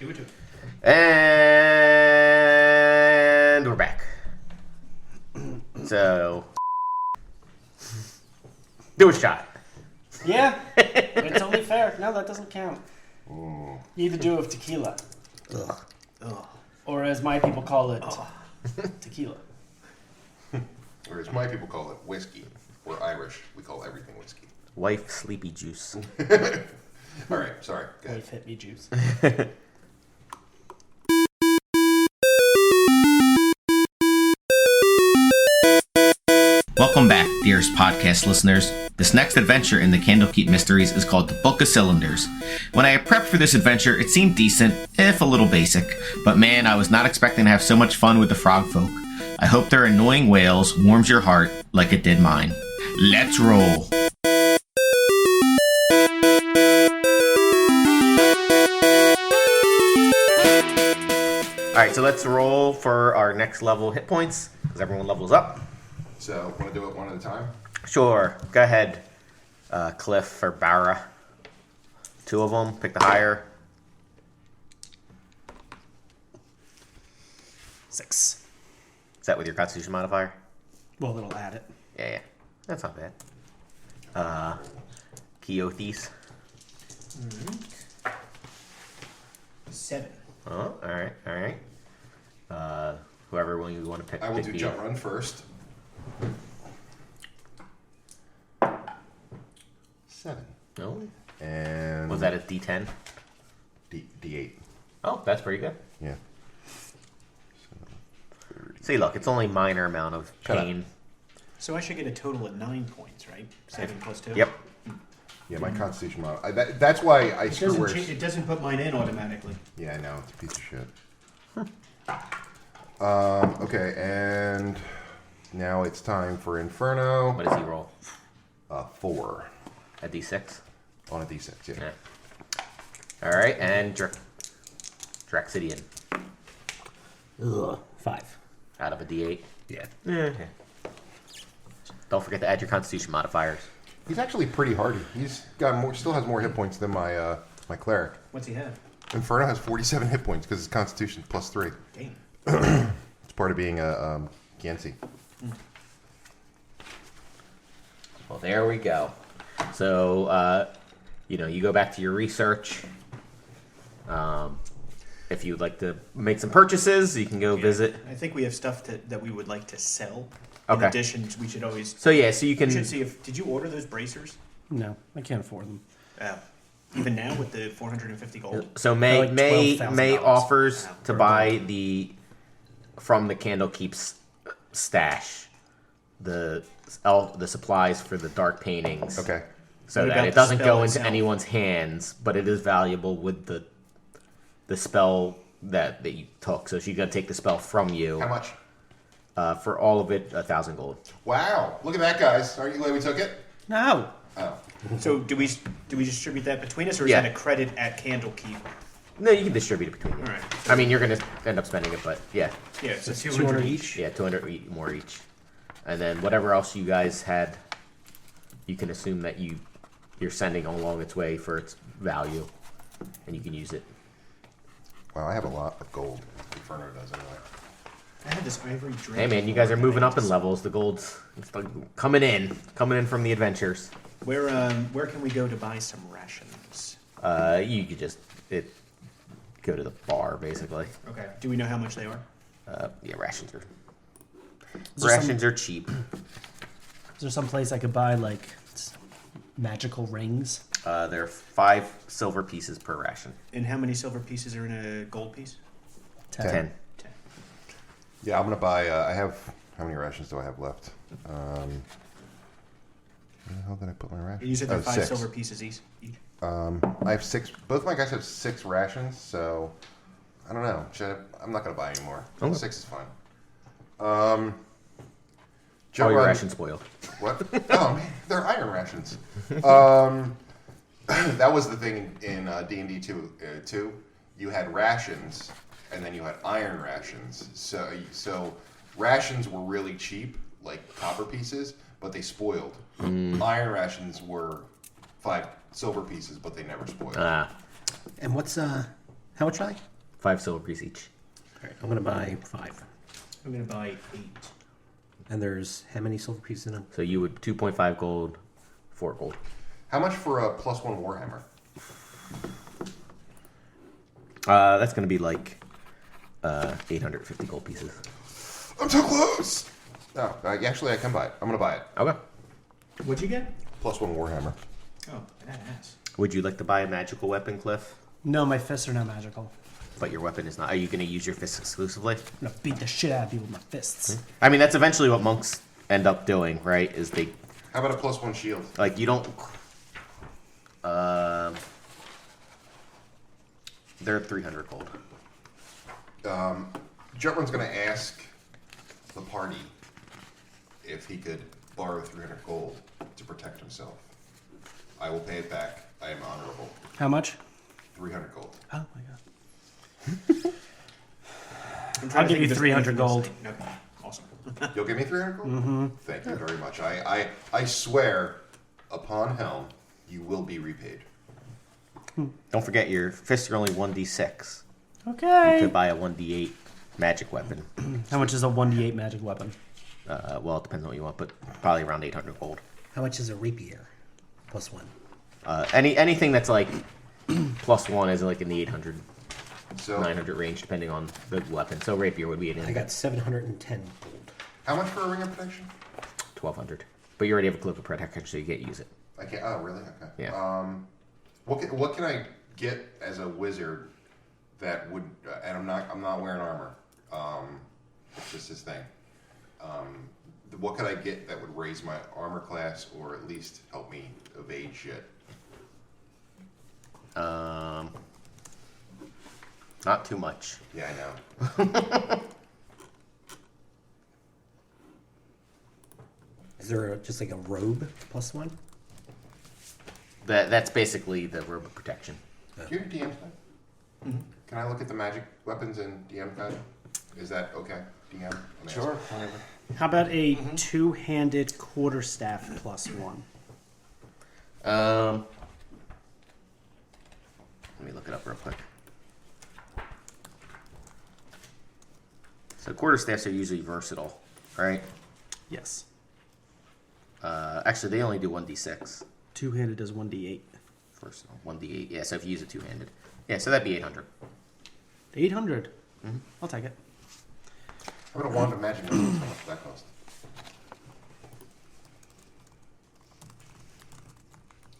Do it to it. And we're back. So, do a shot. Yeah, it's only fair. No, that doesn't count. You either do it with tequila. Ugh. Ugh. Or as my people call it, tequila. Or as my people call it, whiskey. We're Irish. We call everything whiskey. Wife sleepy juice. All right, sorry. Go ahead. Wife hit me juice. Welcome back, dearest podcast listeners. This next adventure in the Candlekeep Mysteries is called The Book of Cylinders. When I prepped for this adventure, it seemed decent, if a little basic, but man, I was not expecting to have so much fun with the frog folk. I hope their annoying wails warms your heart like it did mine. Let's roll! Alright, so let's roll for our next level hit points, because everyone levels up. So, want to do it one at a time? Sure, go ahead, Cliff or Barra. Two of them, pick the higher. 6. Is that with your Constitution modifier? Well, it'll add it. Yeah, that's not bad. Keothes. 7. Oh, alright. Whoever one you want to pick. I will pick do the- jump run first. 7. No? And Was that a D10? D8. Oh, that's pretty good. Yeah. See, look, it's only minor amount of Shut up. pain. So I should get a total of 9 points, right? 7 plus 2? Yep. Yeah, my Constitution model. That's why I It screw doesn't, worse. it doesn't put mine in automatically. Yeah, I know. It's a piece of shit. Okay, and now it's time for Inferno. What does he roll? 4 A D6? on a D6. Yeah. Yeah. Alright, and Draxidian. Ugh. 5. Out of a D8. Yeah. Okay. Don't forget to add your Constitution modifiers. He's actually pretty hardy. He's got more. Still has more hit points than my my cleric. What's he have? Inferno has 47 hit points because his Constitution plus 3. Damn. It's part of being a Gansey. Well, there we go. So, you go back to your research. If you'd like to make some purchases, you can go visit. I think we have stuff that we would like to sell. Okay. In addition, we should always. So, yeah, so you can... We should see if. Did you order those bracers? No, I can't afford them. Even now with the 450 gold. So They're May like May $12,000 offers to per buy from the Candlekeep's stash the supplies for the dark paintings. Okay. So What that about it the doesn't spell go into itself? anyone's hands, but it is valuable with the spell that you took. So she's gonna take the spell from you. How much? For all of it, 1,000 gold. Wow! Look at that, guys. Aren't you glad we took it? No. Oh. So do we distribute that between us, or is Yeah. that a credit at Candlekeep? No, you can distribute it between you. All right. I mean, you're gonna end up spending it, but yeah. Yeah, so It's 200 each. Yeah, 200 more each. And then whatever else you guys had, you can assume that you're sending along its way for its value, and you can use it. Wow, I have a lot of gold. Inferno does anyway. I had this ivory drink. Hey man, you guys are moving up in levels. The gold's it's like coming in from the adventures. Where can we go to buy some rations? You could just go to the bar basically. Okay. Do we know how much they are? Yeah, rations are there are cheap. Is there some place I could buy like magical rings? There are 5 silver pieces per ration. And how many silver pieces are in a gold piece? 10. 10. 10. Yeah, I'm gonna buy. I have. How many rations do I have left? Where the hell did I put my rations? You said they're 5 6. silver pieces each. I have 6. Both my guys have 6 rations, so I don't know. I'm not gonna buy any more. Okay. 6 is fine. All Jump your run- rations spoiled. What? Oh man, they're iron rations. That was the thing in D&D 2. You had rations, and then you had iron rations. So rations were really cheap, like copper pieces, but they spoiled. Iron rations were 5 silver pieces, but they never spoiled. And what's how much are they? 5 silver piece each. All right, I'm gonna buy 5. I'm gonna buy 8. And there's how many silver pieces in them? So you would 2.5 gold, 4 gold. How much for a +1 Warhammer? That's going to be like 850 gold pieces. I'm too close. No, actually, I can buy it. I'm gonna buy it. Okay. What'd you get? +1 Warhammer. Oh, badass. Would you like to buy a magical weapon, Cliff? No, my fists are not magical. But your weapon is not. Are you going to use your fists exclusively? I'm gonna beat the shit out of people with my fists. I mean, that's eventually what monks end up doing, right? Is they, How about a +1 shield? like, you don't... they're 300 gold. Jutland's gonna ask the party if he could borrow 300 gold to protect himself. I will pay it back. I am honorable. How much? 300 gold. Oh my god. I'll give you 300 gold. Okay, awesome. You'll give me 300 gold? Mm-hmm. Thank you very much. I swear upon Helm, you will be repaid. Don't forget, your fists are only 1d6. You Okay. could buy a 1d8 magic weapon. How much is a 1d8 magic weapon? Well, it depends on what you want, but probably around 800 gold. How much is a rapier? +1. Anything that's like +1 is like in the 800, So, 900 range, depending on the weapon. So rapier would be in I got 710 gold. how much for a ring of protection? 1200. But you already have a cloak of protection, so you can't use it. I can't. Oh, really? Okay. Yeah. What can I get as a wizard that would? And I'm not wearing armor. It's just this thing. What could I get that would raise my armor class or at least help me evade shit? Not too much. Yeah, I know. Is there just like a robe +1? That's basically the robe of protection. Do you have DM's guide? Can I look at the magic weapons in DM guide? Is that okay? DM? I'm asking. Whatever. How about a two-handed quarterstaff +1? Let me look it up real quick. So quarterstaffs are usually versatile, right? Yes. Actually, they only do 1d6. Two-handed does 1d8. Versatile, 1d8. Yeah, so if you use it two-handed. Yeah, so that'd be 800. 800. I'll take it. How about a wand of magic? How much does that cost?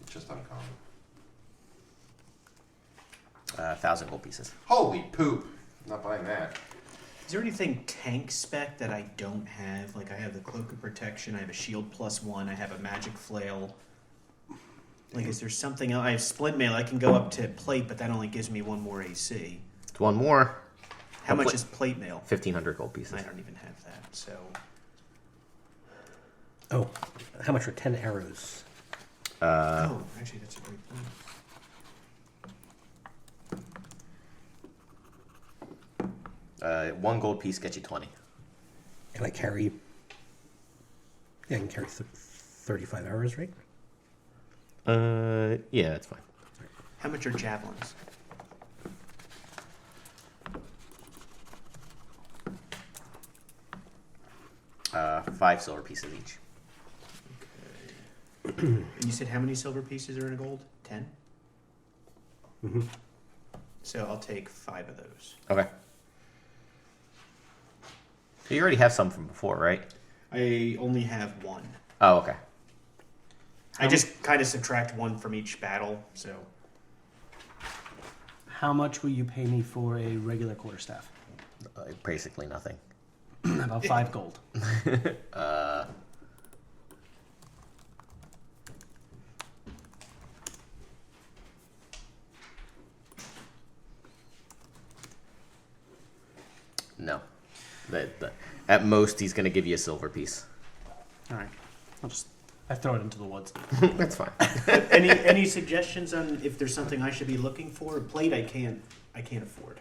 It's just uncommon. 1,000 gold pieces. Holy poop! I'm not buying that. Is there anything tank spec that I don't have? Like I have the cloak of protection, I have a shield +1, I have a magic flail. Like, is there something else? I have splint mail. I can go up to plate, but that only gives me one more AC. It's one more. How much Plate- is plate mail? 1,500 gold pieces. I don't even have that. So Oh, how much are 10 arrows? oh, actually, that's a great point. One gold piece gets you 20. Can I carry? Yeah, I can carry 35 arrows, right? Yeah, that's fine. How much are javelins? Five silver pieces each. And you said how many silver pieces are in a gold? 10? Mm-hmm. So I'll take 5 of those. Okay. So you already have some from before, right? I only have 1. Oh, okay. I just kind of subtract 1 from each battle, so How much will you pay me for a regular quarterstaff? Basically nothing. About 5 gold. No. At most, he's going to give you a silver piece. All right. I throw it into the woods. That's fine. any suggestions on if there's something I should be looking for? Plate I can't afford.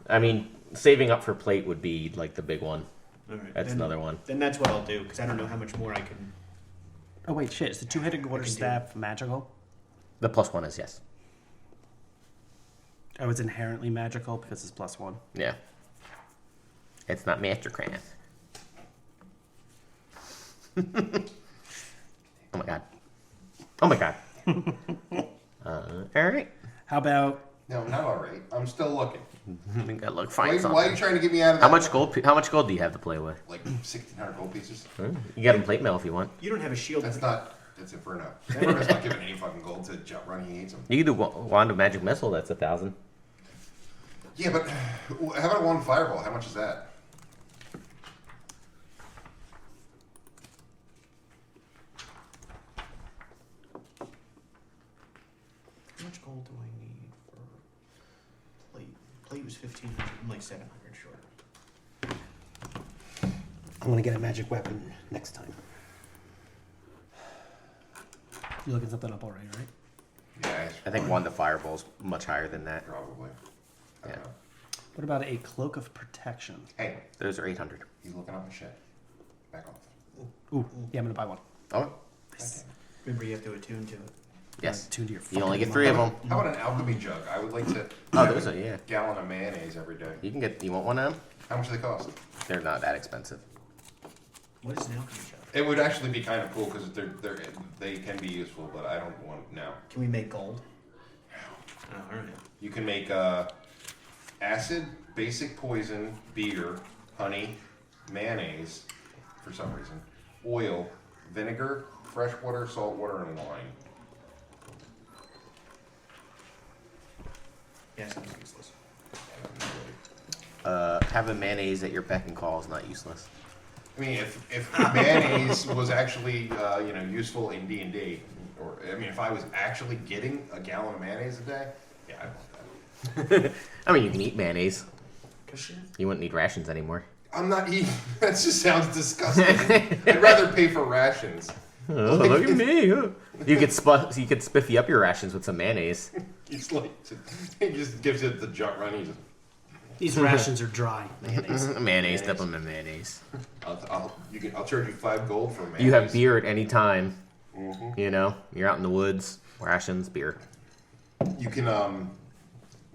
I mean, saving up for plate would be like the big one. All right, That's then- another one. Then that's what I'll do because I don't know how much more I can. Oh wait, shit! Is the two-handed quarterstaff magical? The +1 is yes. Oh, it's inherently magical because it's +1. Yeah. It's not Mastercraft. Oh my god. Oh my god. All right. How about No, not all right. I'm still looking. I think I look Why, fine. why are you trying to get me out of that? How much gold do you have to play with? Like 1,600 gold pieces. You get him plate mail if you want. You don't have a shield. That's not. That's Inferno. Inferno's not giving any fucking gold to Jump Run. He hates them. You can do Wand of Magic Missile. That's 1,000. Yeah, but how about one Fireball? How much is that? How much gold do I need for plate? Plate was 1,500. I'm like 700 short. I'm gonna get a magic weapon next time. you're looking something up already, right? Yeah, I think Wand of Fireball's much higher than that. probably. I don't know. What about a cloak of protection? Hey, Those are 800. he's looking up his shit. Back off. Ooh, yeah, I'm gonna buy one. Oh, Remember, you have to attune to it. yes. Tune to your. You only get fucking 3 of mind. them. How about an alchemy jug? I would like to. Oh, have those a are, yeah. gallon of mayonnaise every day. You can get. You want one of them? How much do they cost? They're not that expensive. What is an alchemy jug? It would actually be kind of cool because they can be useful, but I don't want now. Can we make gold? Oh, all right. You can make acid, basic poison, beer, honey, mayonnaise, for some reason, oil, vinegar, fresh water, salt water, and wine. Yeah, sounds useless. Having mayonnaise at your beck and call is not useless. I mean, if mayonnaise was actually useful in D&D, or I mean, if I was actually getting a gallon of mayonnaise a day, yeah, I'd want that. I mean, you can eat mayonnaise. Cause You wouldn't need rations anymore. I'm not eating. That just sounds disgusting. I'd rather pay for rations. Oh, look at me. huh? You could spiffy up your rations with some mayonnaise. He's like, he just gives it the junk run. He just, These rations are dry. Mayonnaise. Mayonnaise, dip them in mayonnaise. I'll charge you 5 gold for mayonnaise. You have beer at any time. Mm-hmm. You know, you're out in the woods, rations, beer. You can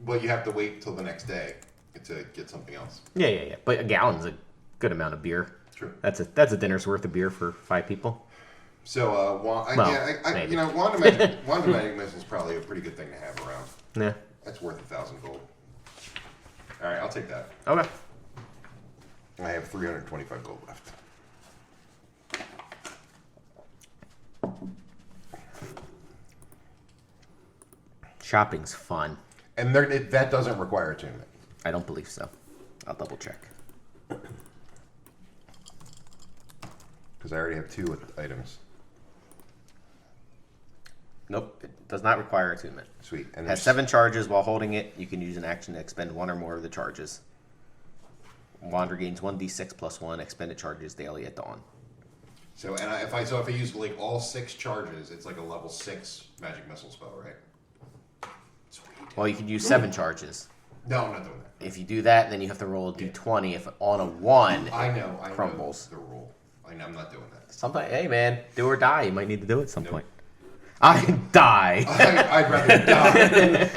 but you have to wait till the next day to get something else. Yeah. But a gallon's a good amount of beer. True. That's a dinner's worth of beer for 5 people. So, maybe. Wand of Magic Missile is probably a pretty good thing to have around. Yeah. That's worth 1,000 gold. All right, I'll take that. Okay. I have 325 gold left. Shopping's fun. And that doesn't require attunement. I don't believe so. I'll double check. Because I already have 2 items. Nope, it does not require attunement. Sweet. And It has 7 charges. While holding it, you can use an action to expend 1 or more of the charges. Wander gains 1d6 plus 1 expended charges daily at dawn. So, if I use like all 6 charges, it's like a level 6 magic missile spell, right? Sweet. Well, you can use 7 charges. No, I'm not doing that. If you do that, then you have to roll a d20. If on a 1, I know crumbles. the rule. I'm not doing that. Sometimes, hey man, do or die. You might need to do it at some point. I die. I'd rather die.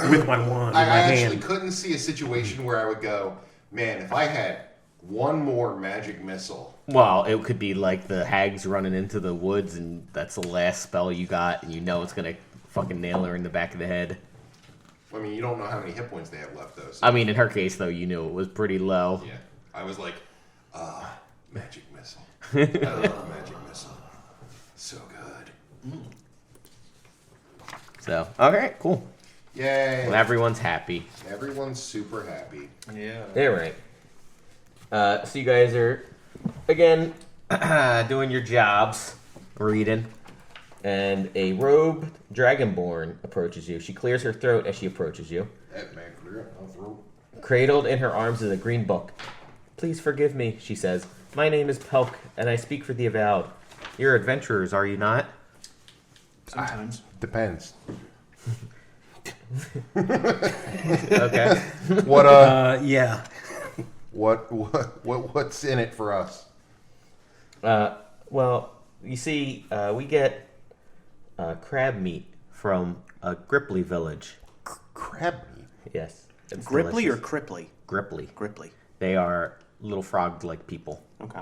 With my wand in I my actually hand. couldn't see a situation where I would go, man, if I had one more magic missile. Well, it could be like the hags running into the woods, and that's the last spell you got, and you know it's gonna fucking nail her in the back of the head. I mean, you don't know how many hit points they have left, though. So, I mean, in her case, though, you knew it was pretty low. yeah, I was like, magic missile. I love magic missile. So good. So, okay, cool. Yay! Well, everyone's happy. Everyone's super happy. Yeah. All right. So you guys are again doing your jobs, reading, and a robed dragonborn approaches you. She clears her throat as she approaches you. That man clear my throat. Cradled in her arms is a green book. Please forgive me, she says. My name is Pelk, and I speak for the Avowed. You're adventurers, are you not? Sometimes. Depends. Okay. What Yeah. what's in it for us? Well, you see, we get crab meat from a Gripply village. Crab meat. Yes. It's Gripply delicious. or Cripply? Gripply. Gripply. They are little frog-like people. Okay.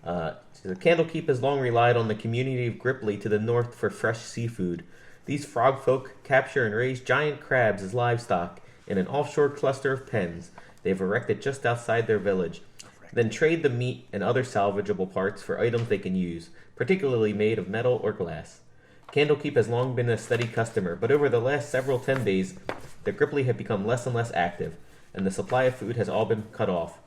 So the Candlekeep has long relied on the community of Gripply to the north for fresh seafood. These frog folk capture and raise giant crabs as livestock in an offshore cluster of pens they've erected just outside their village. Then trade the meat and other salvageable parts for items they can use, particularly made of metal or glass. Candlekeep has long been a steady customer, but over the last several 10 days, the Gripply have become less and less active, and the supply of food has all been cut off.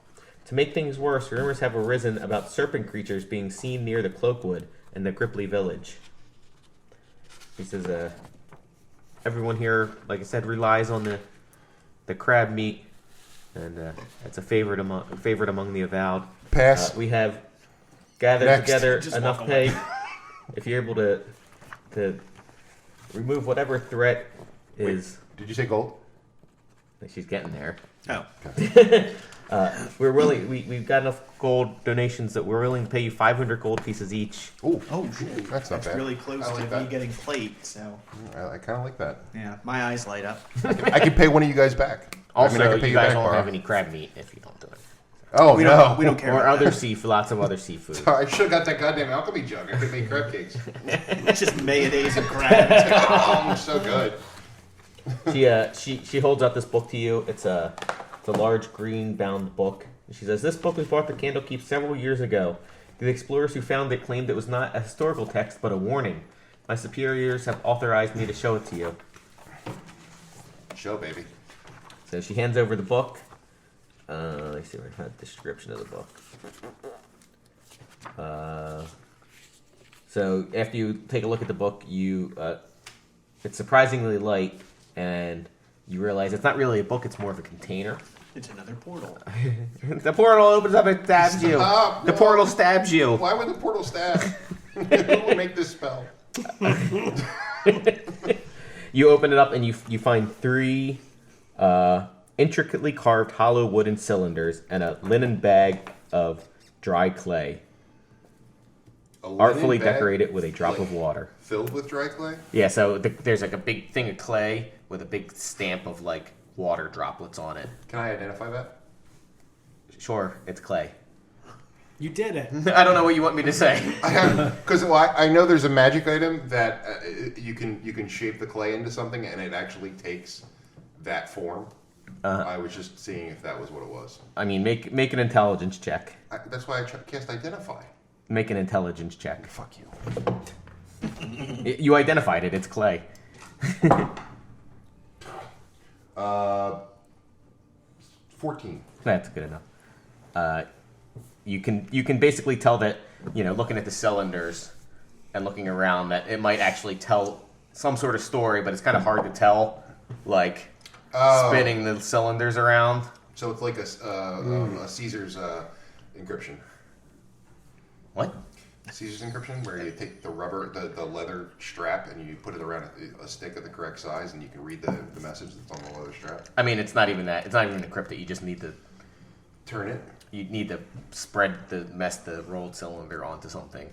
To make things worse, rumors have arisen about serpent creatures being seen near the Cloakwood and the Gripply village. He says, everyone here, like I said, relies on the crab meat, and it's a favorite among the avowed. Pass. We have gathered Next. together Just enough walk away. pay. If you're able to remove whatever threat is, Did you say gold? she's getting there. Oh. We're willing. We've got enough gold donations that we're willing to pay you 500 gold pieces each. Ooh, Oh, that's not bad. really close I like to that. me getting plate, so I kind of like that. yeah, my eyes light up. I can pay one of you guys back. Also, I can pay you guys back, won't Bar. have any crab meat if you don't do it, Oh We no, don't, we don't care or about other lots of other seafood. I should have got that goddamn alchemy jug. I could make crab cakes. that. It's just mayonnaise and crabs. Oh, so good. She holds out this book to you. It's a large green bound book. She says, "This book was bought to Candlekeep several years ago. The explorers who found it claimed it was not a historical text, but a warning. My superiors have authorized me to show it to you." Show, baby. So she hands over the book. Let's see where I had the description of the book. So after you take a look at the book, it's surprisingly light, and you realize it's not really a book; it's more of a container. It's another portal. The portal opens up and stabs you. Stop, The no. portal stabs you. Why would the portal stab? Who would make this spell? You open it up and you find 3 intricately carved hollow wooden cylinders and a linen bag of dry clay, A linen artfully bag decorated with a drop of water. filled with dry clay. Yeah, so there's like a big thing of clay with a big stamp of like water droplets on it. Can I identify that? Sure, it's clay. You did it. I don't know what you want me to say. Because I know there's a magic item that you can shape the clay into something and it actually takes that form. I was just seeing if that was what it was. I mean, make an intelligence check. That's why I cast identify. Make an intelligence check. Fuck you. You identified it. It's clay. 14. That's good enough. You can basically tell that, looking at the cylinders and looking around, that it might actually tell some sort of story, but it's kind of hard to tell, like spinning the cylinders around. So it's like a Caesar's encryption. What? Caesar's encryption, where you take the rubber, the leather strap, and you put it around a stick of the correct size, and you can read the message that's on the leather strap. I mean, it's not even that. It's not even encrypted. You just need to Turn it. spread the rolled cylinder onto something.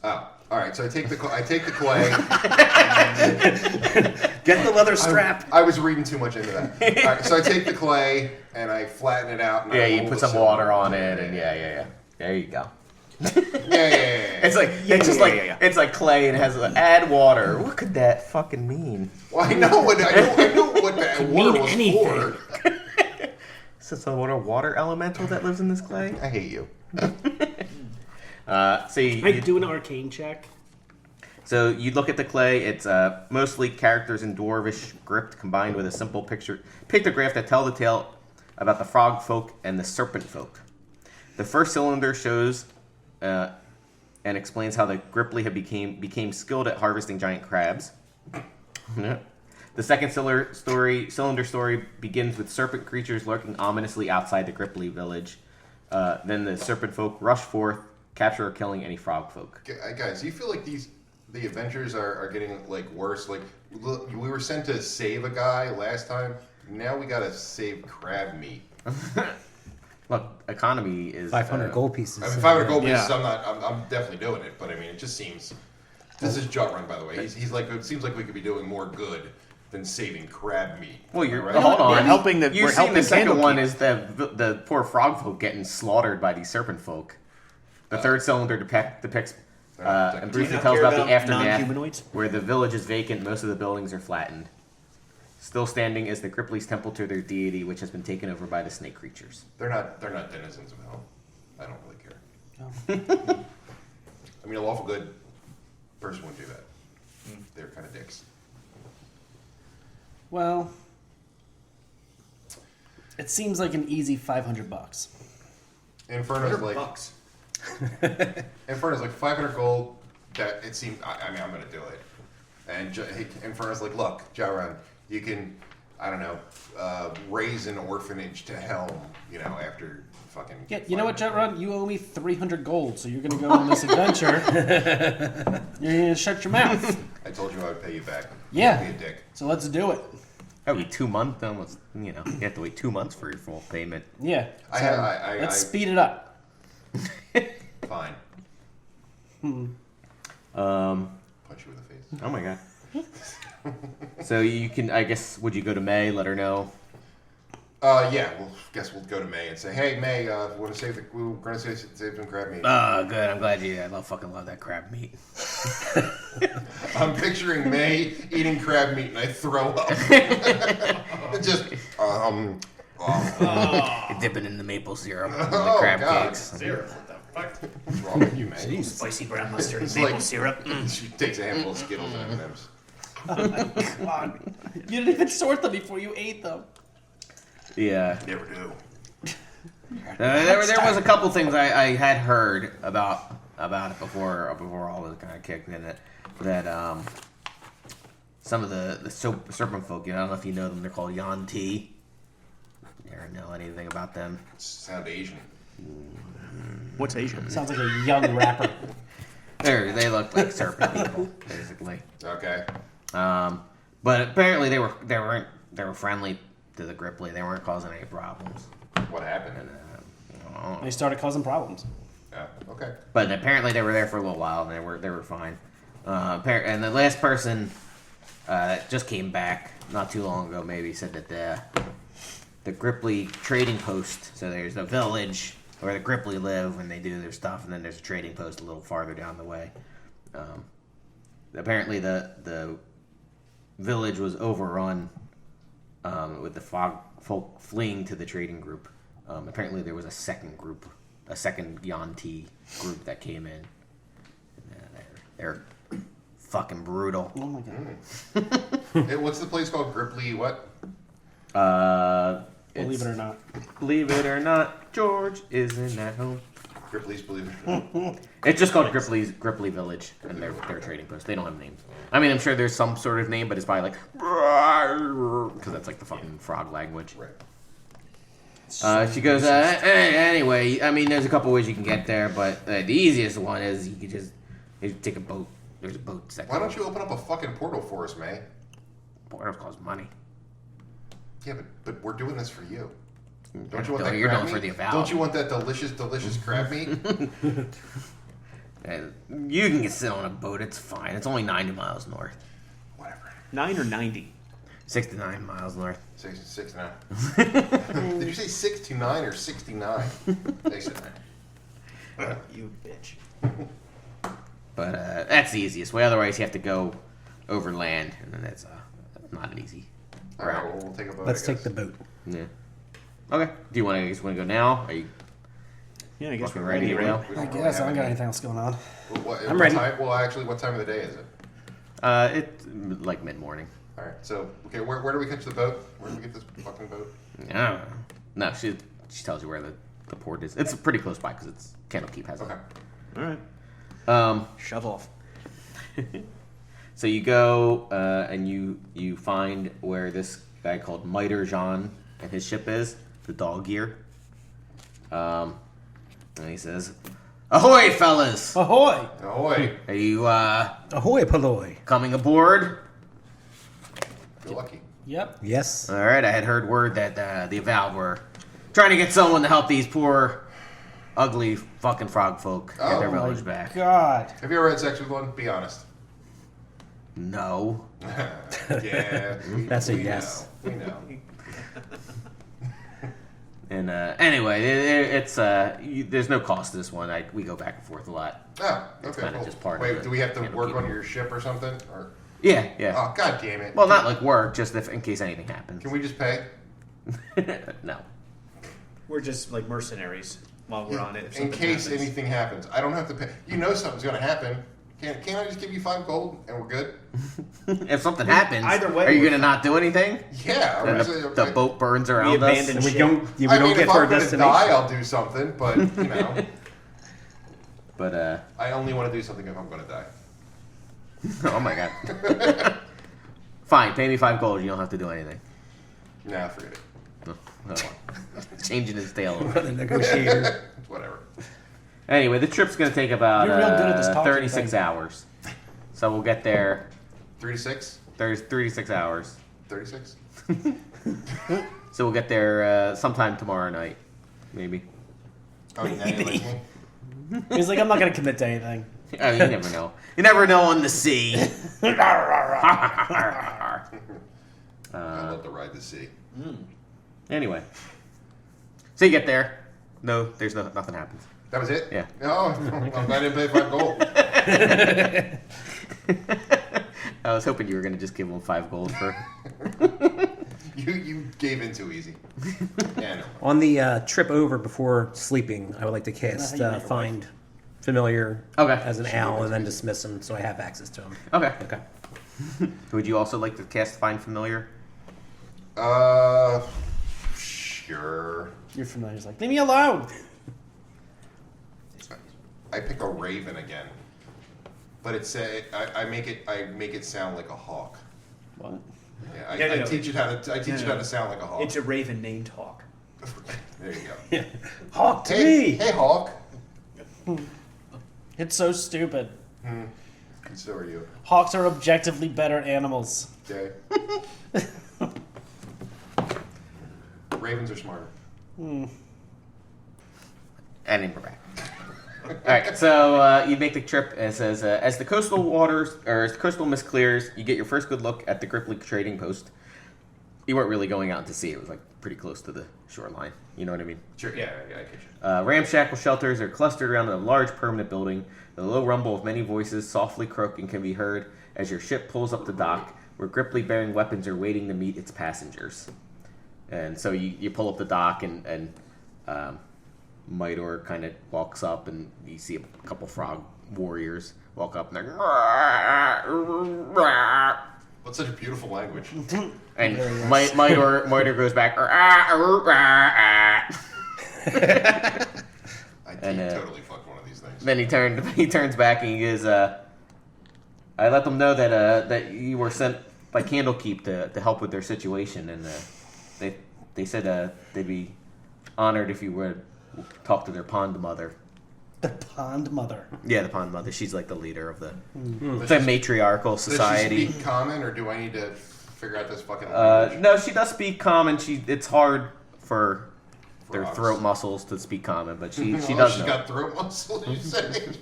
Oh, all right. So I take the clay. Get the leather strap. I was reading too much into that. All right, so I take the clay and I flatten it out. And I You roll put the some cylinder. water on it, and yeah. There you go. Yeah. It's like it's like clay and it has add water. What could that fucking mean? Well, I know what that water was anything. for. Is this a water elemental that lives in this clay? I hate you. So I do an arcane check. So you look at the clay. It's mostly characters in dwarvish script combined with a simple pictograph that tell the tale about the frog folk and the serpent folk. The first cylinder shows and explains how the Gripply have became skilled at harvesting giant crabs. The second cylinder story begins with serpent creatures lurking ominously outside the Gripply village. Then the serpent folk rush forth, capture or killing any frog folk. Guys, do you feel like the adventures are getting like worse? Like look, we were sent to save a guy last time. Now we gotta save crab meat. Look, economy is 500 gold pieces. I mean, 500 gold pieces. Yeah. I'm definitely doing it. But I mean, it just seems. This is Jut Run, by the way. He's like. It seems like we could be doing more good than saving crab meat. Well, you're Right? hold on. We're helping the- You're we're seeing the helping second one Candlekeep. is the poor frog folk getting slaughtered by these serpent folk. The third cylinder depicts and briefly not tells care about the about aftermath, non-humanoids? where the village is vacant, most of the buildings are flattened. Still standing is the Gripply's temple to their deity, which has been taken over by the snake creatures. They're not denizens of hell. I don't really care. I mean, a lawful good person wouldn't do that. They're kind of dicks. Well, it seems like an easy $500. Inferno's like $100. Inferno's like 500 gold. That it seemed. I mean, I'm gonna do it. And Inferno's like, look, Jauron, you can, I don't know, raise an orphanage to Helm. You know, after fucking. Yeah, you know what, Jetrun? You owe me 300 gold, so you're gonna go on this adventure. You're gonna shut your mouth. I told you I would pay you back. Yeah. Don't be a dick. So let's do it. That would be 2 months. Almost, you have to wait 2 months for your full payment. Yeah. I- So I- let's speed it up. Fine. Punch you in the face. Oh my god. So you can, I guess, would you go to May, let her know? Yeah. Well, guess we'll go to May and say, hey, May, we want to save the. We're gonna save some crab meat. Oh, good. I'm glad you. I fucking love that crab meat. I'm picturing May eating crab meat and I throw up. Just Dipping in the maple syrup, Oh, the crab God. cakes. Syrup, what the fuck? what's wrong with you, May? Spicy brown mustard and It's maple like- syrup. She takes a handful of Skittles and M&M's. Come on. You didn't even sort them before you ate them. Yeah. Never do. There was a couple things I had heard about it before all this kind of kicked in. That some of the serpent folk, I don't know if you know them. They're called Yanti. You ever know anything about them? Sound Asian. What's Asian? Sounds like a young rapper. They look like serpent people, basically. Okay. But apparently they were friendly to the Gripply. They weren't causing any problems. What happened? They started causing problems. Yeah. Okay. But apparently they were there for a little while and they were fine. And the last person that just came back not too long ago maybe said that the Gripply trading post. So there's a village where the Gripply live and they do their stuff, and then there's a trading post a little farther down the way. Apparently the village was overrun with the folk fleeing to the trading group. Apparently there was a second Yanti group that came in. They're fucking brutal. Oh my god. Hey, what's the place called? Gripply what? Believe it or not. Believe it or not, George isn't at home. Gripply's, believe it or not. It's just called Gripply Village, and their trading post. They don't have names. I mean, I'm sure there's some sort of name, but it's probably like because that's like the fucking frog language. Right. She goes, anyway, I mean, there's a couple ways you can get there, but the easiest one is you could take a boat. There's a boat that Why don't you open up a fucking portal for us, May? Portals cost money. Yeah, but we're doing this for you. Don't you No, want that you're crab doing meat? for the avowed. Don't you want that delicious crab meat? And you can sit on a boat. It's fine. It's only 90 miles north. Whatever. 9 or 90? 69 miles north. 69. Did you say 69 or 69? They said that. You bitch. But that's the easiest way. Otherwise, you have to go over land, and then that's not an easy All right, route. well, we'll take a boat. Let's I take guess. the boat. Yeah. Okay. Do you want to go now? Are you Yeah, I guess fucking we're ready ready, to right? go? We I don't really guess I have don't got any- anything else going on. What ready. Time, well, actually, what time of the day is it? It's like mid-morning. All right, so okay, where do we catch the boat? Where do we get this fucking boat? Yeah. No, she tells you where the port is. It's pretty close by because it's Candlekeep has it. Okay. All right. Shove off. So you go and you find where this guy called Miter Jean and his ship is, the Dog Gear. And he says, "Ahoy, fellas! Ahoy! Ahoy! Are you Ahoy, Palloy. coming aboard?" Feel lucky. Yep. Yes. All right, I had heard word that the Avowed were trying to get someone to help these poor, ugly fucking frog folk get their Oh village My back. God. Have you ever had sex with one? Be honest. No. Yeah. That's a we yes. Know. We know. And anyway, it's there's no cost to this one. We go back and forth a lot. Oh, It's okay, kinda cool. just part of Wait, the do we have to Candlekeep. work on your ship or something? Or Yeah, yeah. oh, god damn it! Well, not like work, just in case anything happens. Can we just pay? No. We're just like mercenaries while we're on it. If In something case happens. anything happens, I don't have to pay. You know something's gonna happen. Can't I just give you 5 gold and we're good? If something happens, either way, are you we're gonna not do anything? Yeah. And the boat burns around us. abandon We ship. don't. We I don't mean, get if to our I'm gonna destination. die, I'll do something. But you know, But I only want to do something if I'm gonna die. oh my god. Fine, pay me 5 gold. You don't have to do anything. Nah, forget it. No. Changing his tail. The negotiator. Whatever. Anyway, the trip's gonna take about You're real good at this talking 36 thing. hours. So we'll get there. 3 to 6. There's 36 hours. 36. So we'll get there sometime tomorrow night, maybe. Oh, now you like me? He's like, I'm not gonna commit to anything. Oh, you never know. You never know on the sea. I love to ride the sea. Anyway, so you get there. No, nothing happens. That was it? Yeah. Oh, I'm glad I didn't pay 5 gold. I was hoping you were gonna just give him 5 gold for. You gave in too easy. Yeah, no. On the trip over before sleeping, I would like to cast How you met your Find Familiar Okay. as an owl and then dismiss him so I have access to him. Okay. Okay. Would you also like to cast Find Familiar? Sure. You're familiar. He's like, leave me alone. I pick a raven again, but I make it sound like a hawk. What? Yeah, No, I no. teach it how to sound like a hawk. It's a raven named Hawk. There you go. Hawk to Hey, me. hey, hawk. It's so stupid. And so are you. Hawks are objectively better animals. Okay. Ravens are smarter. And then we're back. All right, so you make the trip. And it says, as the coastal waters or as the coastal mist clears, you get your first good look at the Gripply trading post. You weren't really going out to sea; it was like pretty close to the shoreline. You know what I mean? Sure. Yeah, I get you. Ramshackle shelters are clustered around a large permanent building. The low rumble of many voices softly croaking can be heard as your ship pulls up the dock, where Gripply bearing weapons are waiting to meet its passengers. And so you pull up the dock, and Midor kind of walks up, and you see a couple frog warriors walk up, and they're... What's such a beautiful language? And Midor goes back... I And, totally fucked one of these things. Then he turns back and he goes, I let them know that you were sent by Candlekeep to help with their situation, and they said they'd be honored if you would talk to their pond mother. The pond mother. Yeah, the pond mother. She's like the leader of the Does she- matriarchal Does she society. speak common, or do I need to figure out this fucking language? No, she does speak common. It's hard for their Frogs. throat muscles to speak common, but she Oh, does she's know. got throat muscles, you say?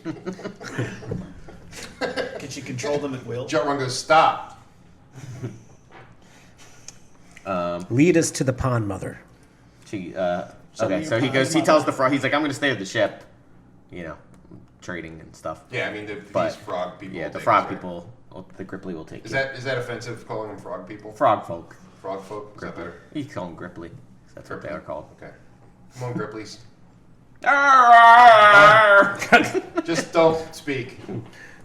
Can she control them at will? Jump Run goes, stop. Lead us to the pond mother. She So okay, your so he pond he mother- tells the frog, he's like, I'm gonna stay with the ship, trading and stuff. Yeah, I mean, But, these frog people. Yeah, will the take frog us, right? people, the Gripply will take Is you. that offensive calling them frog people? Frog folk. Frog folk? Is that better? You can call them Gripply. That's what they are called. Okay. Come on, Gripplies. Arrgh! Just don't speak.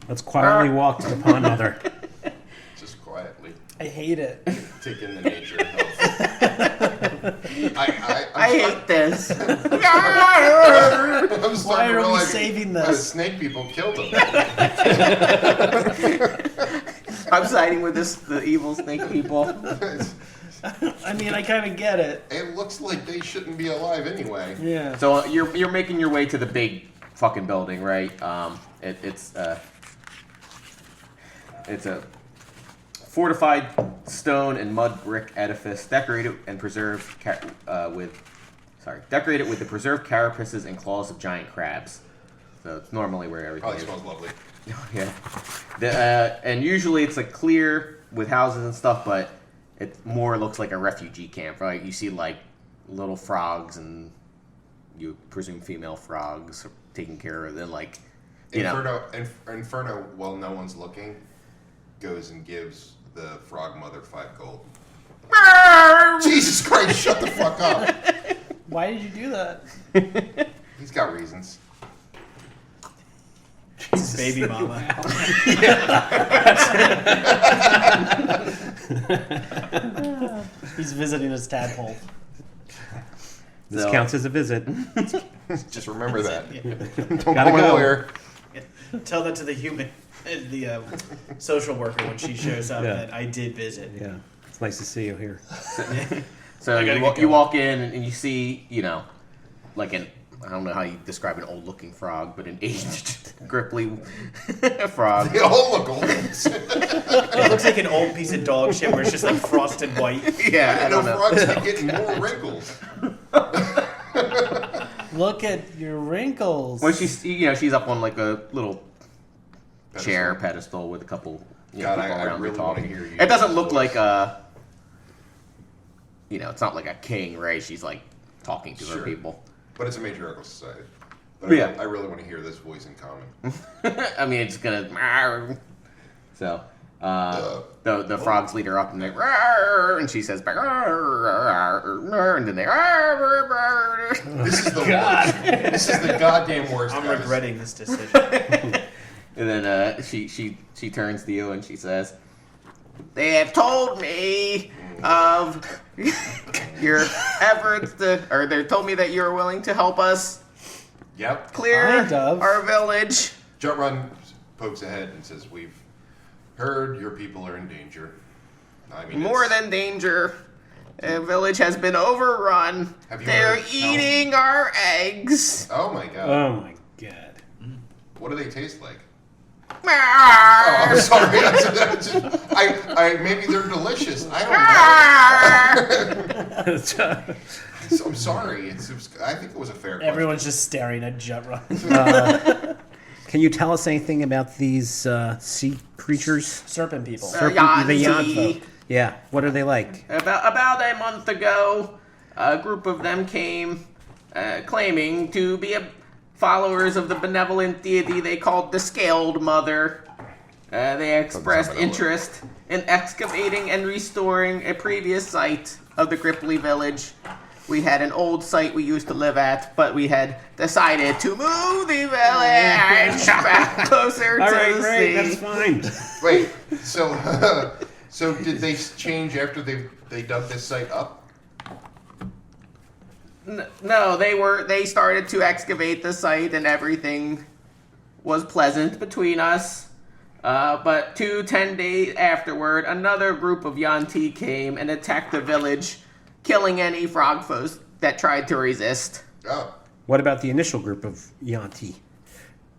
Let's quietly walk to the pond mother. Just quietly. I hate it. Take in the nature of... I hate this. I'm starting Why to are we realize saving The this? snake people killed them. I'm siding with the evil snake people. I mean, I kind of get it. It looks like they shouldn't be alive anyway. Yeah. So you're making your way to the big fucking building, right? It's a fortified stone and mud brick edifice decorated and preserved decorated with the preserved carapaces and claws of giant crabs. So it's normally where everything Probably is. smells lovely. Yeah. And usually it's like clear with houses and stuff, but it more looks like a refugee camp, right? You see like little frogs and you presume female frogs taken care of. Then like, you know. Inferno, while no one's looking, goes and gives the frog mother 5 gold. Jesus Christ, shut the fuck up. Why did you do that? He's got reasons. Baby mama. He's visiting his tadpole. This So- counts as a visit. Just remember that. Don't Gotta call my go. lawyer. Tell that to the the social worker when she shows up Yeah. that I did visit. Yeah, it's nice to see you here. So I gotta you, get you going. walk in and you see, you know, like I don't know how you describe an old-looking frog, but an aged, gripply frog. They all look old. It looks like an old piece of dog shit where it's just like frosted white. Yeah, I I know don't know. frogs keep getting more wrinkles. Look at your wrinkles. Well, she's up on like a little chair pedestal with a couple God, people I around really her wanna talking. hear you It doesn't use look voice. like a, it's not like a king, right? She's like talking to her Sure. people. But it's a matriarchal society. But Yeah. I really want to hear this voice in common. I mean, it's gonna. So, the frogs lead her up and they, and she says back, and then they, This is the worst. This is the goddamn worst. I'm guys. regretting this decision. and then she turns to you and she says, "They have told me of your efforts or they told me that you're willing to help us Yep. clear Kind of. our village." Jutrun pokes ahead and says, "We've heard your people are in danger. I mean, More it's- than danger. The village has been overrun. Have you They're heard- eating our eggs. Oh my god. Oh my god. What do they taste like? Oh, Oh, I'm sorry. I maybe they're delicious. I don't know. I'm sorry. I think it was a fair question. Everyone's just staring at Jutrun. Can you tell us anything about these sea creatures? Serpent people. Serpent- the Yanti. Yanti. Yeah, what are they like? About a month ago, a group of them came claiming to be followers of the benevolent deity they called the Scaled Mother. They expressed interest in excavating and restoring a previous site of the Gripply village. We had an old site we used to live at, but we had decided to move the village back closer All to right, the great, sea. that's fine. Wait. So so did they change after they dug this site up? No, they started to excavate the site and everything was pleasant between us. But 10 days afterward, another group of Yanti came and attacked the village, killing any frog foes that tried to resist. Oh. What about the initial group of Yanti?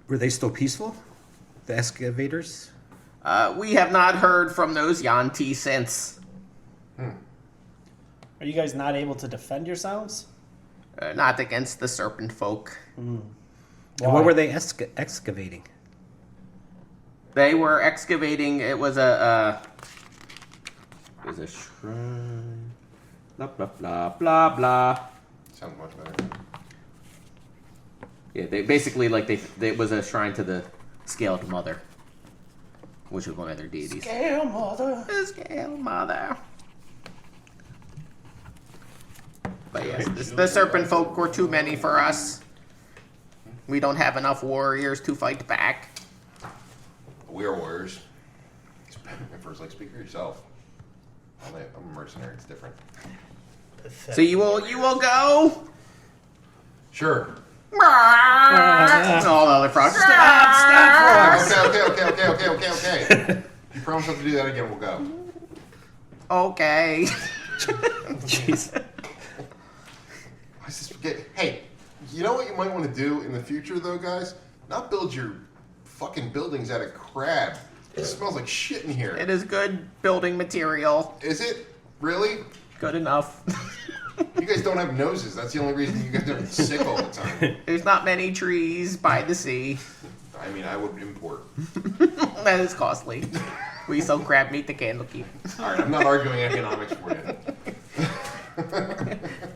Were they still peaceful? The excavators? We have not heard from those Yanti since. Are you guys not able to defend yourselves? Not against the serpent folk. And what were they excavating? They were excavating. It was a shrine. Blah blah blah blah blah. Sounds much better. Yeah, they basically it was a shrine to the Scaled Mother, which was one of their deities. Scale mother. The Scaled Mother. But yes, the serpent folk were too many for us. We don't have enough warriors to fight back. We are warriors. First, like, speak for yourself. I'm a mercenary. It's different. So you will go. Sure. All the other frogs. Okay. You promise not to do that again, we'll go. Okay. Jeez. Why is this Hey, you know what you might want to do in the future, though, guys? Not build your fucking buildings out of crab. It smells like shit in here. It is good building material. Is it? Really? Good enough. You guys don't have noses. That's the only reason you guys are sick all the time. There's not many trees by the sea. I mean, I would import. That is costly. We sell crab meat to Candlekeep. All right, I'm not arguing economics for you.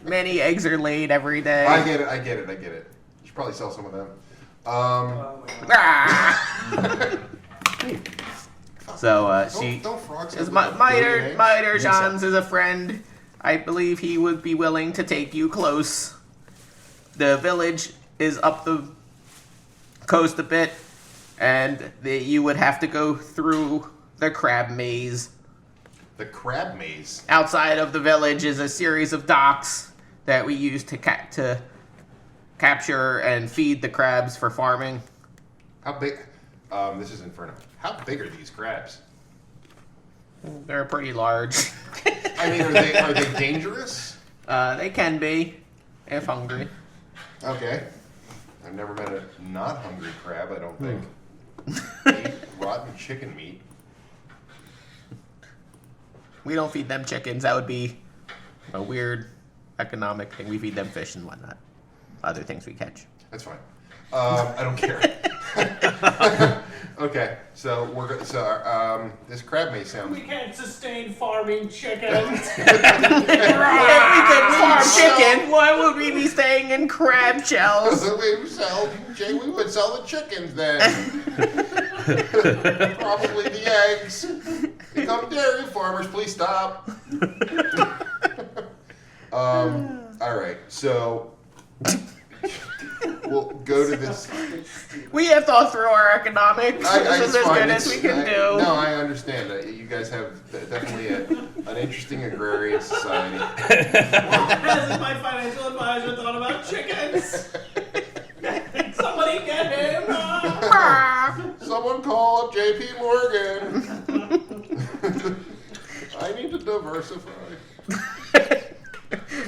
Many eggs are laid every day. I get it. You should probably sell some of them. Ah! So she Don't frogs is have Miter eggs? Miter Johns is a friend. I believe he would be willing to take you close. The village is up the coast a bit, and you would have to go through the crab maze. The crab maze. Outside of the village is a series of docks that we use to capture and feed the crabs for farming. How big? This is Inferno. How big are these crabs? They're pretty large. I mean, are they dangerous? They can be, if hungry. Okay. I've never met a not hungry crab, I don't think. Eat rotten chicken meat. We don't feed them chickens. That would be a weird economic thing. We feed them fish and whatnot. Other things we catch. That's fine. I don't care. Okay, so this crab may sound. We can't sustain farming chickens. If we could farm chicken, why would we be staying in crab shells? We would sell the chickens then. Probably the eggs. Become dairy farmers, please stop. All right, so we'll go to this. We have thought through our economics. This is as good as we can do. No, I understand. You guys have definitely an interesting agrarian society. Hasn't my financial advisor thought about chickens? Somebody get him! Someone call up J.P. Morgan. I need to diversify.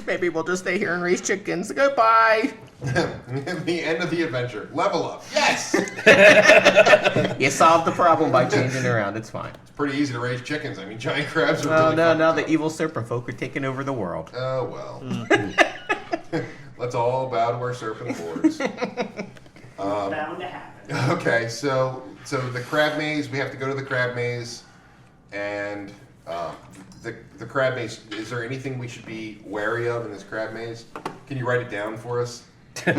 Maybe we'll just stay here and raise chickens. Goodbye. The end of the adventure. Level up. Yes! You solved the problem by changing it around. It's fine. It's pretty easy to raise chickens. I mean, giant crabs are Oh, really no, fun now to the talk. evil serpent folk are taking over the world. Oh, well. Let's all bow to our serpent lords. Bound to happen. Okay, so the crab maze, we have to go to the crab maze, and the crab maze, is there anything we should be wary of in this crab maze? Can you write it down for us? She's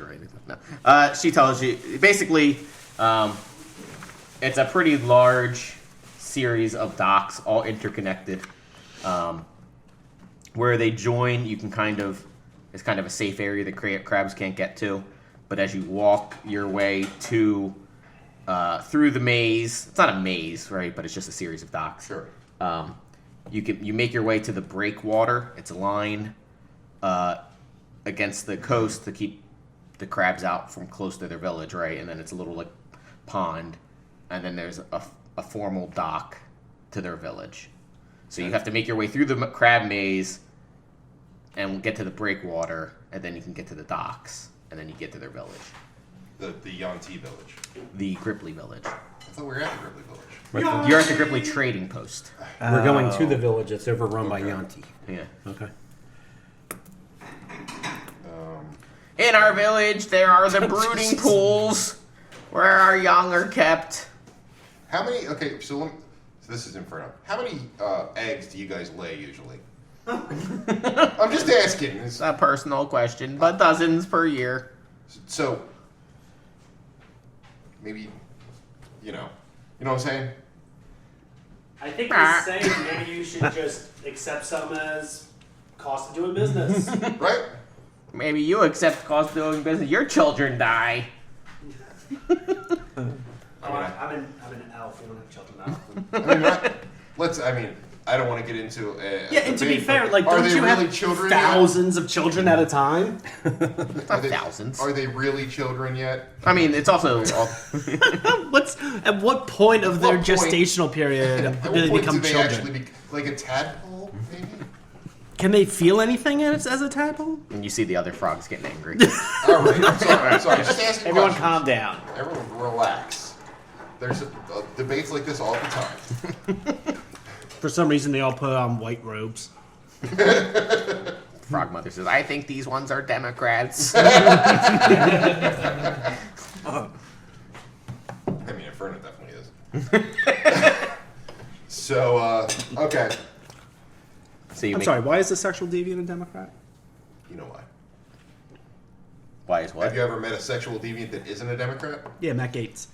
right. No. She tells you, basically, it's a pretty large series of docks, all interconnected. Where they join, you can it's kind of a safe area that crabs can't get to. But as you walk your way through the maze, it's not a maze, right? But it's just a series of docks. Sure. You make your way to the breakwater. It's a line against the coast to keep the crabs out from close to their village, right? And then it's a little like pond, and then there's a formal dock to their village. So you have to make your way through the crab maze and get to the breakwater, and then you can get to the docks, and then you get to their village, The Yanti village. the Gripply village. I thought we were at the Gripply village. You're at the Gripply trading post. We're going to the village that's overrun by Yanti. Yeah. Okay. In our village, there are the brooding pools where our young are kept. How many? Okay, so this is Inferno. How many eggs do you guys lay usually? I'm just asking. It's a personal question, but dozens per year. So maybe you know what I'm saying? I think he's saying maybe you should just accept some as cost of doing business. Right? Maybe you accept cost of doing business. Your children die. I'm an elf. We don't have children now. I mean, I don't want to get into. Yeah, and to be fair, like, are don't they you really have children thousands of children at a time? Yet? Are they, Thousands. Are they really children yet? I mean, it's also At what point of their What point- gestational period At do what they point become do they children? actually like a tadpole? Maybe. Can they feel anything as a tadpole? and you see the other frogs getting angry. All right. I'm sorry. Just asking Everyone questions. calm down. Everyone relax. There's debates like this all the time. For some reason, they all put on white robes. Frog Mother says, I think these ones are Democrats. I mean, Inferno definitely is. So, okay. So you I'm make, sorry, why is the sexual deviant a Democrat? You know why. Why is what? Have you ever met a sexual deviant that isn't a Democrat? Yeah, Matt Gates.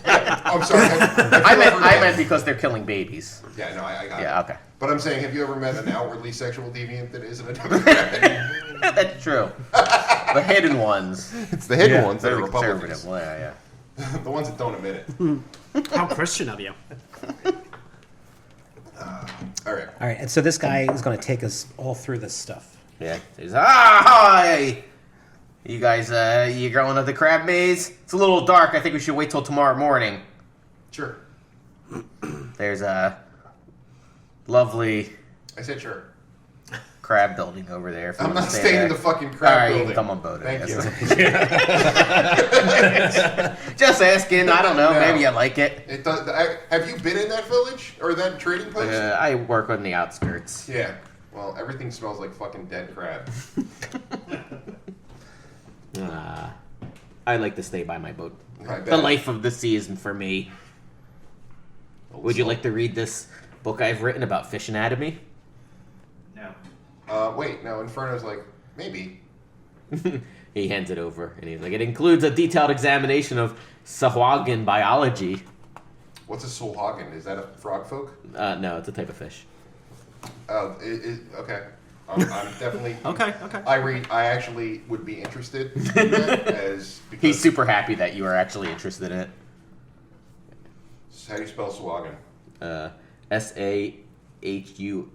Yeah, I'm sorry. I meant because they're killing babies. Yeah, no, I got Yeah, it. okay. But I'm saying, have you ever met an outwardly sexual deviant that isn't a Democrat? That's true. The hidden ones. It's the hidden Yeah, ones that they're are the Republicans. conservative. Well, yeah. The ones that don't admit it. How Christian of you. All right. All right, and so this guy is going to take us all through this stuff. Yeah. He's, hi! You guys, you going up the crab maze? It's a little dark. I think we should wait till tomorrow morning. Sure. There's a lovely I said sure. crab building over there. If you I'm wanna not stay staying there. in the fucking All crab right, you building. can come on boat. I Thank guess. you. Just asking. I don't know. No. Maybe you like it. It does, have you been in that village or that trading post? I work on the outskirts. Yeah. Well, everything smells like fucking dead crab. I like to stay by my boat. I bet. The life of the sea isn't for me. Would you like to read this book I've written about fish anatomy? No. Wait, no. Inferno's like maybe. He hands it over, and he's like, it includes a detailed examination of Sahuagin biology. What's a Solhagen? Is that a frog folk? No, it's a type of fish. Oh, okay. I'm definitely Okay. I actually would be interested in that as because He's super happy that you are actually interested in it. how do you spell Solhagen? Sahuagin. S-A-H-U.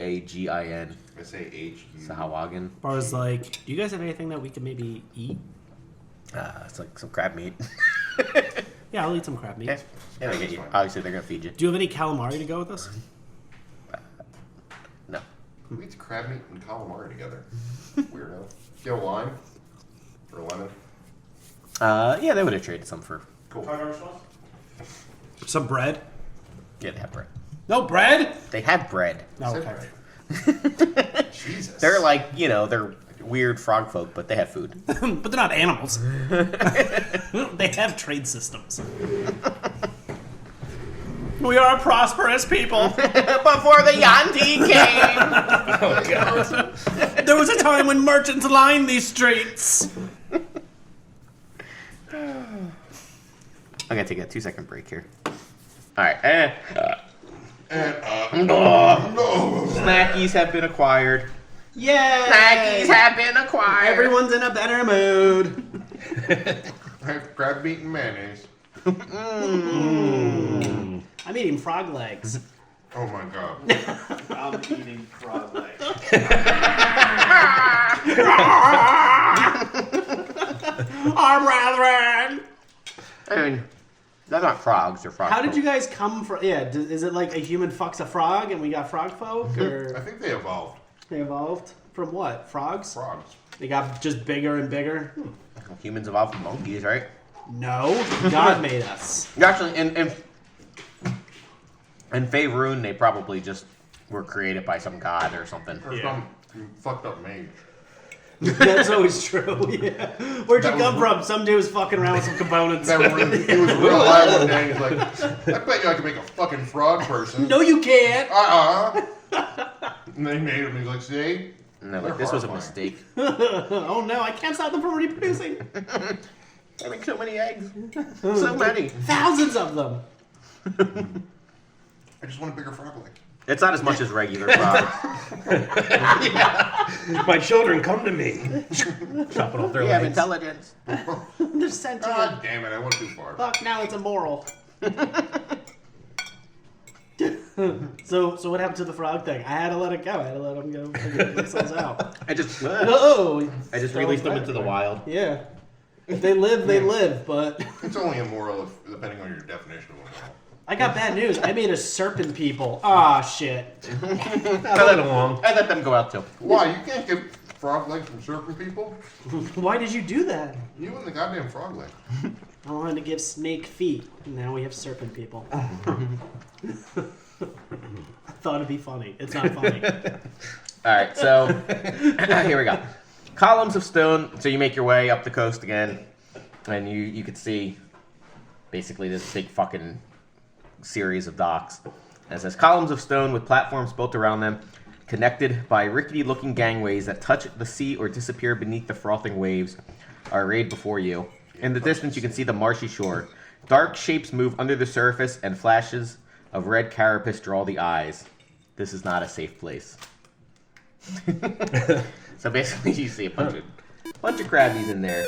Sahuagin. Bara's like, do you guys have anything that we could maybe eat? It's like some crab meat. Yeah, I'll eat some crab meat. Yeah, they get you. Obviously, they're gonna feed you. Do you have any calamari to go with us? No. Who eats crab meat and calamari together? Weirdo. Do you have a lime? Or a lemon? Yeah, they would have traded some for. Cool. Some bread? Yeah, they have bread. No bread? They have bread. No, Said okay. right. Jesus. They're like, they're weird frog folk, but they have food. But they're not animals. They have trade systems. We are a prosperous people. Before the Yanti came! There was a time when merchants lined these streets. I'm gonna take a 2-second break here. Alright. Snackies have been acquired. Yeah. Snackies have been acquired. Everyone's in a better mood. I have crab meat and mayonnaise. I'm eating frog legs. Oh my god. I'm eating frog legs. Our brethren. I mean, they're not frogs. They're frogs. How did you guys come from? Yeah, is it like a human fucks a frog and we got frog folk, I or think they evolved. they evolved from what? Frogs? Frogs. They got just bigger and bigger. Humans evolved from monkeys, right? No, God made us. Actually, in Faerun, they probably just were created by some god or something. Or some fucked up mage. That's always true. Yeah. Where'd you That come was- from? Some dude was fucking around with some components. He was real high one day. He's like, I bet you I can make a fucking frog person. No, you can't. And they made him. He's like, see? And they're like, They're this was a horrifying. mistake. Oh no, I can't stop them from reproducing. Having so many eggs. So many. Thousands of them. I just want a bigger frog leg. It's not as much as regular frogs. My children come to me. Chopping off their We have legs. intelligence. They're sentient. God damn it, I went too far. Fuck, now it's immoral. So what happened to the frog thing? I had to let it go. I had to let them go figure themselves out. I just Released them into the wild. Yeah. If they live, they live, but It's only immoral if, depending on your definition of immoral. I got bad news. I made a serpent people. Ah, shit. I let along. I let them go out too. Why? You can't give frog legs from serpent people? Why did you do that? You and the goddamn frog leg. I wanted to give snake feet. Now we have serpent people. thought it'd be funny. It's not funny. All right, so here we go. Columns of stone. So you make your way up the coast again, and you could see basically this big fucking series of docks. And it says columns of stone with platforms built around them, connected by rickety-looking gangways that touch the sea or disappear beneath the frothing waves, are arrayed before you. In the distance, you can see the marshy shore. Dark shapes move under the surface, and flashes of red carapace draw the eyes. This is not a safe place. So basically, you see a bunch of crabbies in there.